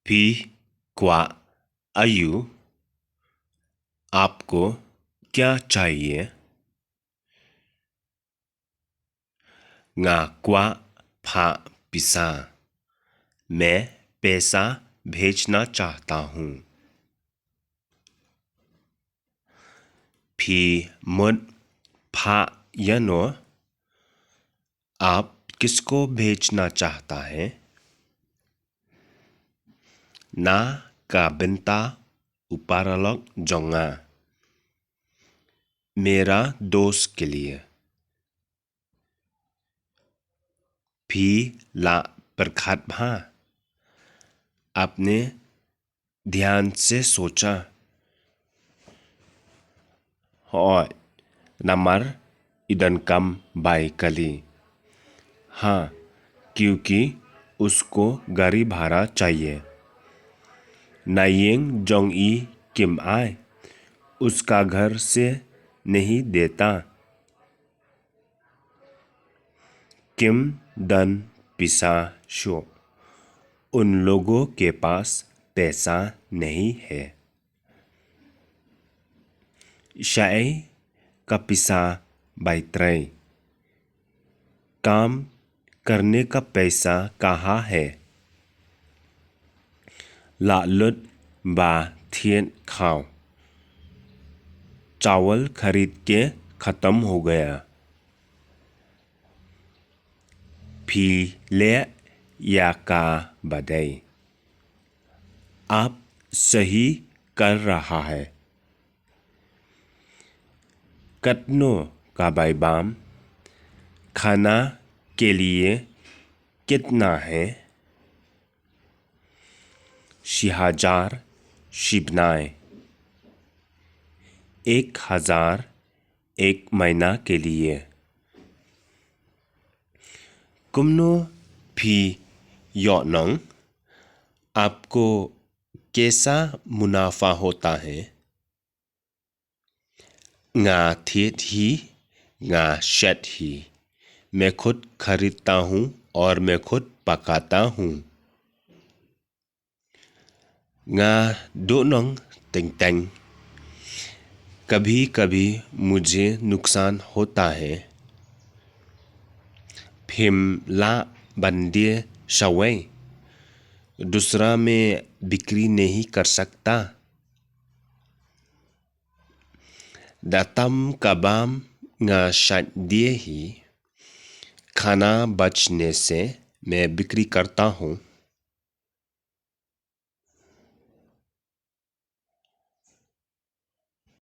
Phi qua ayu, आपको क्या चाहिए? Nga qua pha pisa, मैं पैसा भेजना चाहता हूँ। Phi mut pha yano, आप किसको भेजना चाहता है? Na ka benta uparalok jonga, मेरा दोस्त के लिए। Phi la प्रखात भा, आपने ध्यान से सोचा। और नमर इदन कम बाई कली, हाँ क्योंकि उसको गाड़ी भाड़ा चाहिए। नायेंग जोंग ई किम आए, उसका घर से नहीं देता। किम दन पिसा शो, उन लोगों के पास पैसा नहीं है। शाय का पिसा बाइत्रय, काम करने का पैसा कहाँ है? ला लुट बा थियन खाओ, चावल खरीद के खत्म हो गया। Phi ले या का बदई, आप सही कर रहा है। कतनो का बाम, खाना के लिए कितना है? 6,000 शिबनाएं, 1,000 एक महीना के लिए। कुमनो फी योनंग, आपको कैसा मुनाफा होता है? Nga थियत ही, nga शेट ही, मैं खुद खरीदता हूँ और मैं खुद पकाता हूँ। Nga दोनोंग टेंग टेंग, कभी कभी मुझे नुकसान होता है। फिम ला बंदिए शवे, दूसरा में बिक्री नहीं कर सकता। दातम कबाम nga शाट दिए ही, खाना बचने से मैं बिक्री करता हूँ।